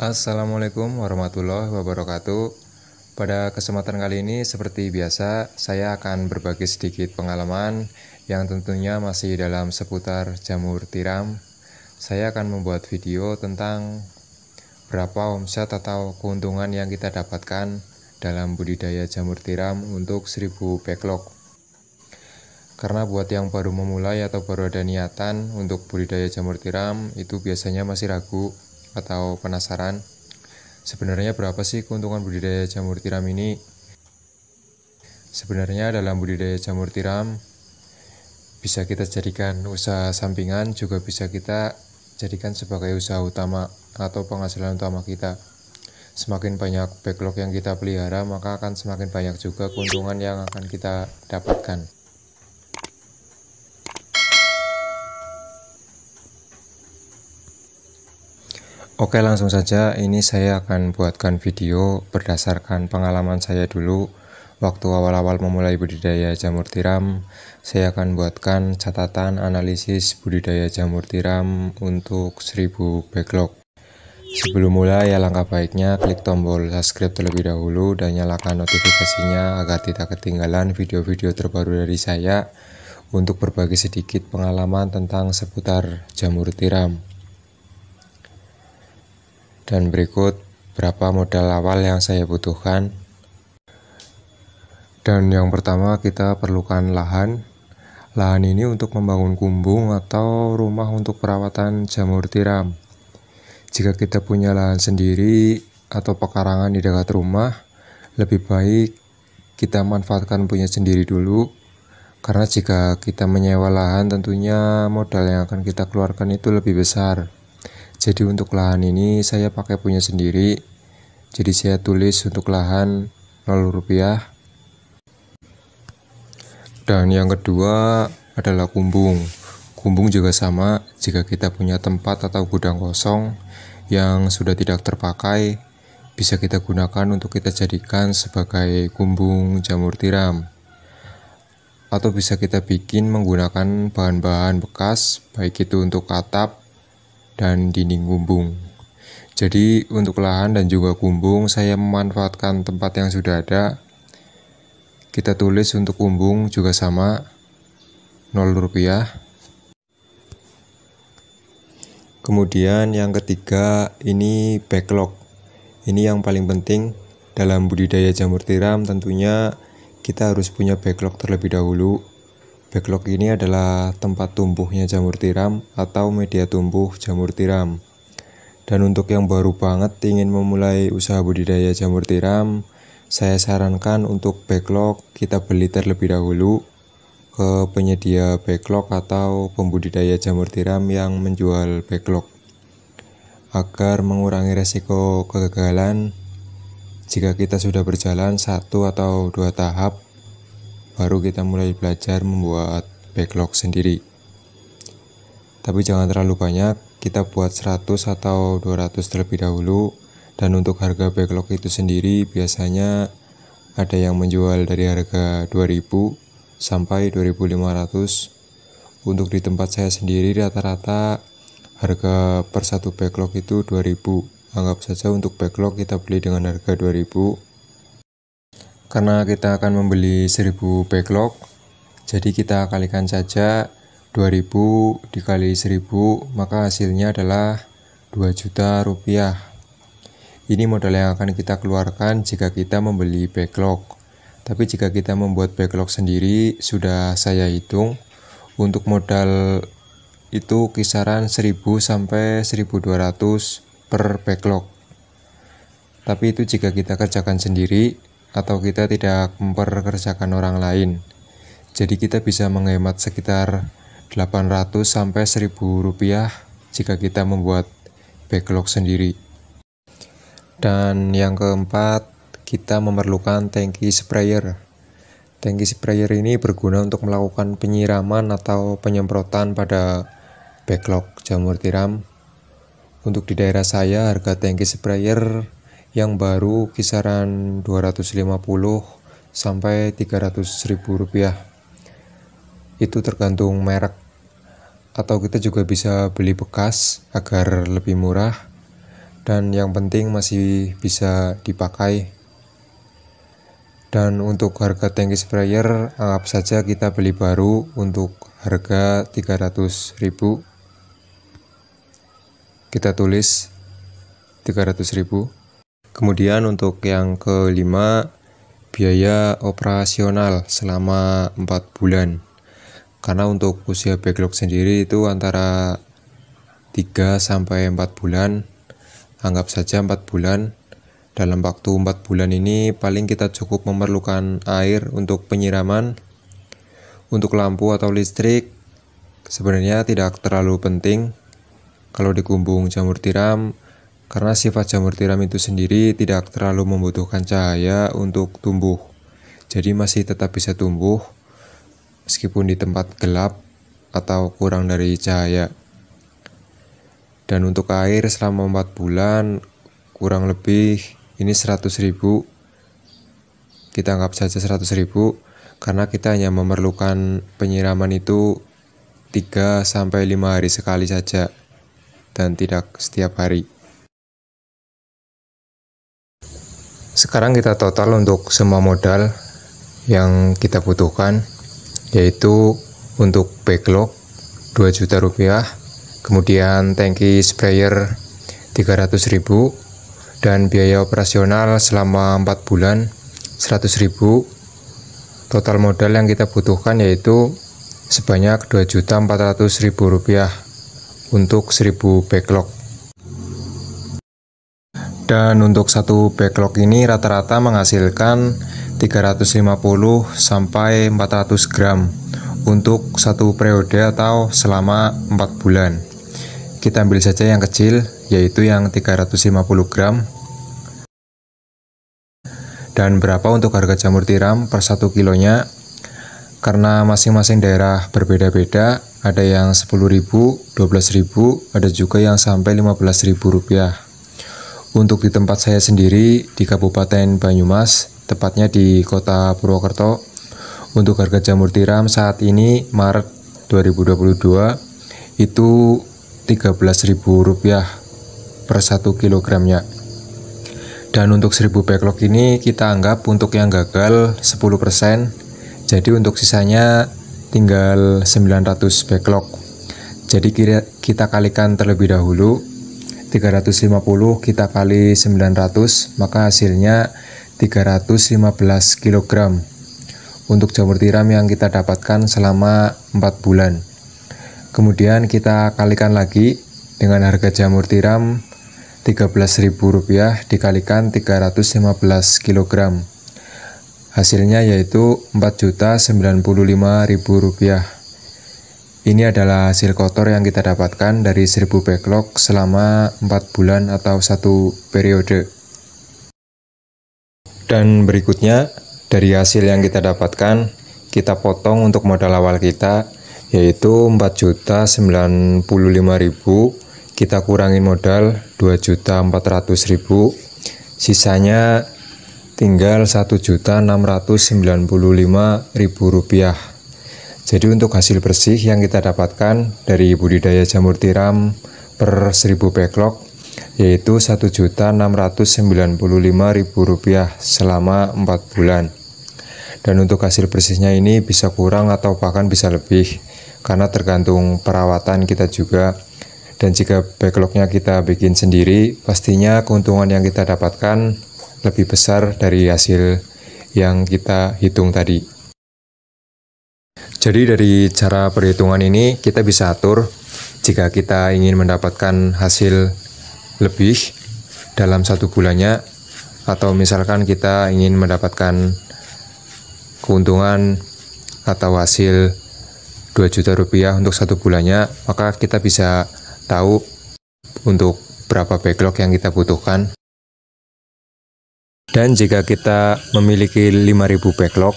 Assalamualaikum warahmatullahi wabarakatuh. Pada kesempatan kali ini seperti biasa, saya akan berbagi sedikit pengalaman yang tentunya masih dalam seputar jamur tiram. Saya akan membuat video tentang berapa omset atau keuntungan yang kita dapatkan dalam budidaya jamur tiram untuk 1000 backlog. Karena buat yang baru memulai atau baru ada niatan untuk budidaya jamur tiram, itu biasanya masih ragu atau penasaran. Sebenarnya berapa sih keuntungan budidaya jamur tiram ini? Sebenarnya dalam budidaya jamur tiram bisa kita jadikan usaha sampingan, juga bisa kita jadikan sebagai usaha utama atau penghasilan utama kita. Semakin banyak backlog yang kita pelihara, maka akan semakin banyak juga keuntungan yang akan kita dapatkan. Oke, langsung saja. Ini saya akan buatkan video berdasarkan pengalaman saya dulu. Waktu awal-awal memulai budidaya jamur tiram, saya akan buatkan catatan analisis budidaya jamur tiram untuk 1000 backlog. Sebelum mulai, langkah baiknya klik tombol subscribe terlebih dahulu dan nyalakan notifikasinya agar tidak ketinggalan video-video terbaru dari saya untuk berbagi sedikit pengalaman tentang seputar jamur tiram. Dan berikut berapa modal awal yang saya butuhkan. Dan yang pertama, kita perlukan lahan. Lahan ini untuk membangun kumbung atau rumah untuk perawatan jamur tiram. Jika kita punya lahan sendiri atau pekarangan di dekat rumah, lebih baik kita manfaatkan punya sendiri dulu. Karena jika kita menyewa lahan, tentunya modal yang akan kita keluarkan itu lebih besar. Jadi untuk lahan ini saya pakai punya sendiri. Jadi saya tulis untuk lahan 0 rupiah. Dan yang kedua adalah kumbung. Kumbung juga sama, jika kita punya tempat atau gudang kosong yang sudah tidak terpakai, bisa kita gunakan untuk kita jadikan sebagai kumbung jamur tiram. Atau bisa kita bikin menggunakan bahan-bahan bekas, baik itu untuk atap dan dinding kumbung. Jadi untuk lahan dan juga kumbung saya memanfaatkan tempat yang sudah ada. Kita tulis untuk kumbung juga sama 0 rupiah. Kemudian yang ketiga, ini backlog. Ini yang paling penting dalam budidaya jamur tiram. Tentunya kita harus punya backlog terlebih dahulu. Backlog ini adalah tempat tumbuhnya jamur tiram atau media tumbuh jamur tiram. Dan untuk yang baru banget ingin memulai usaha budidaya jamur tiram, saya sarankan untuk backlog kita beli terlebih dahulu ke penyedia backlog atau pembudidaya jamur tiram yang menjual backlog, agar mengurangi resiko kegagalan. Jika kita sudah berjalan 1 atau 2 tahap, baru kita mulai belajar membuat backlog sendiri. Tapi jangan terlalu banyak, kita buat 100 atau 200 terlebih dahulu. Dan untuk harga backlog itu sendiri biasanya ada yang menjual dari harga 2000 sampai 2500. Untuk di tempat saya sendiri rata-rata harga per satu backlog itu 2000. Anggap saja untuk backlog kita beli dengan harga 2000. Karena kita akan membeli 1000 backlog, jadi kita kalikan saja 2000 dikali 1000, maka hasilnya adalah 2 juta rupiah. Ini modal yang akan kita keluarkan jika kita membeli backlog. Tapi jika kita membuat backlog sendiri, sudah saya hitung untuk modal itu kisaran 1000 sampai 1200 per backlog. Tapi itu jika kita kerjakan sendiri atau kita tidak memperkerjakan orang lain. Jadi kita bisa menghemat sekitar 800 sampai 1000 rupiah jika kita membuat backlog sendiri. Dan yang keempat, kita memerlukan tangki sprayer. Tangki sprayer ini berguna untuk melakukan penyiraman atau penyemprotan pada backlog jamur tiram. Untuk di daerah saya harga tangki sprayer yang baru kisaran 250 sampai 300.000 rupiah. Itu tergantung merek. Atau kita juga bisa beli bekas agar lebih murah. dan yang penting masih bisa dipakai. Dan untuk harga tangki sprayer, anggap saja kita beli baru untuk harga 300.000. Kita tulis 300.000. Kemudian untuk yang kelima, biaya operasional selama 4 bulan. Karena untuk usia backlog sendiri itu antara 3-4 bulan. Anggap saja 4 bulan. Dalam waktu 4 bulan ini paling kita cukup memerlukan air untuk penyiraman. Untuk lampu atau listrik sebenarnya tidak terlalu penting kalau di kumbung jamur tiram, karena sifat jamur tiram itu sendiri tidak terlalu membutuhkan cahaya untuk tumbuh. Jadi masih tetap bisa tumbuh meskipun di tempat gelap atau kurang dari cahaya. Dan untuk air selama 4 bulan kurang lebih ini 100.000. Kita anggap saja 100.000 karena kita hanya memerlukan penyiraman itu 3-5 hari sekali saja dan tidak setiap hari. Sekarang kita total untuk semua modal yang kita butuhkan, yaitu untuk backlog 2 juta rupiah, kemudian tangki sprayer 300.000, dan biaya operasional selama 4 bulan 100.000. Total modal yang kita butuhkan yaitu sebanyak 2.400.000 rupiah untuk 1.000 backlog. Dan untuk satu backlog ini rata-rata menghasilkan 350 sampai 400 gram untuk satu periode atau selama 4 bulan. Kita ambil saja yang kecil, yaitu yang 350 gram. Dan berapa untuk harga jamur tiram per 1 kilonya? Karena masing-masing daerah berbeda-beda, ada yang 10.000, 12.000, ada juga yang sampai 15.000 rupiah. Untuk di tempat saya sendiri di Kabupaten Banyumas, tepatnya di Kota Purwokerto, untuk harga jamur tiram saat ini Maret 2022 itu 13.000 rupiah per 1 kilogramnya. Dan untuk 1.000 backlog ini kita anggap untuk yang gagal 10%, jadi untuk sisanya tinggal 900 backlog. Jadi kita kalikan terlebih dahulu, 350 kita kali 900, maka hasilnya 315 kg untuk jamur tiram yang kita dapatkan selama 4 bulan. Kemudian kita kalikan lagi dengan harga jamur tiram 13.000 rupiah dikalikan 315 kg. Hasilnya yaitu 4.095.000 rupiah. Ini adalah hasil kotor yang kita dapatkan dari 1.000 backlog selama 4 bulan atau satu periode. Dan berikutnya, dari hasil yang kita dapatkan, kita potong untuk modal awal kita, yaitu 4.095.000, kita kurangin modal 2.400.000, sisanya tinggal 1.695.000 rupiah. Jadi untuk hasil bersih yang kita dapatkan dari budidaya jamur tiram per 1.000 backlog yaitu 1.695.000 rupiah selama 4 bulan. Dan untuk hasil bersihnya ini bisa kurang atau bahkan bisa lebih karena tergantung perawatan kita juga. Dan jika backlognya kita bikin sendiri, pastinya keuntungan yang kita dapatkan lebih besar dari hasil yang kita hitung tadi. Jadi dari cara perhitungan ini kita bisa atur jika kita ingin mendapatkan hasil lebih dalam 1 bulannya, atau misalkan kita ingin mendapatkan keuntungan atau hasil 2 juta rupiah untuk 1 bulannya, maka kita bisa tahu untuk berapa backlog yang kita butuhkan. Dan jika kita memiliki 5.000 backlog,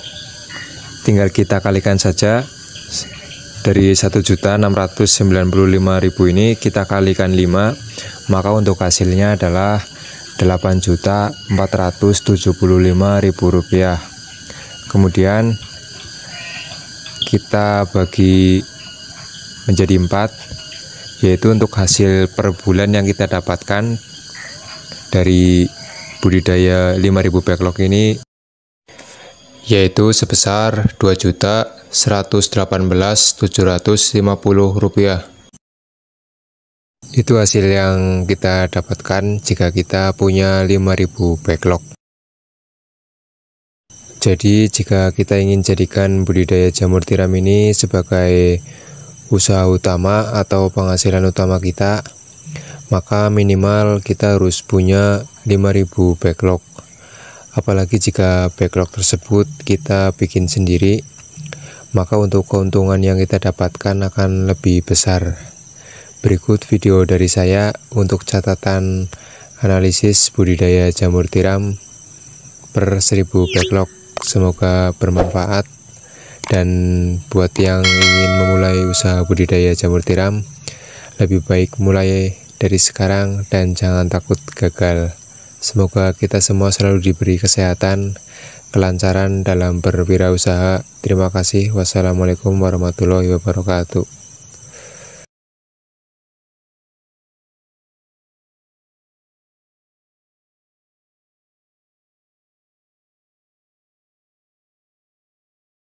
tinggal kita kalikan saja dari 1.695.000 ini kita kalikan 5, maka untuk hasilnya adalah 8.475.000 rupiah. Kemudian kita bagi menjadi 4, yaitu untuk hasil per bulan yang kita dapatkan dari budidaya 5.000 backlog ini, yaitu sebesar Rp2.118.750. Itu hasil yang kita dapatkan jika kita punya 5.000 backlog. Jadi jika kita ingin jadikan budidaya jamur tiram ini sebagai usaha utama atau penghasilan utama kita, maka minimal kita harus punya 5.000 backlog. Apalagi jika backlog tersebut kita bikin sendiri, maka untuk keuntungan yang kita dapatkan akan lebih besar. Berikut video dari saya untuk catatan analisis budidaya jamur tiram per 1.000 backlog. Semoga bermanfaat, dan buat yang ingin memulai usaha budidaya jamur tiram, lebih baik mulai dari sekarang dan jangan takut gagal. Semoga kita semua selalu diberi kesehatan, kelancaran dalam berwirausaha. Terima kasih. Wassalamualaikum warahmatullahi wabarakatuh.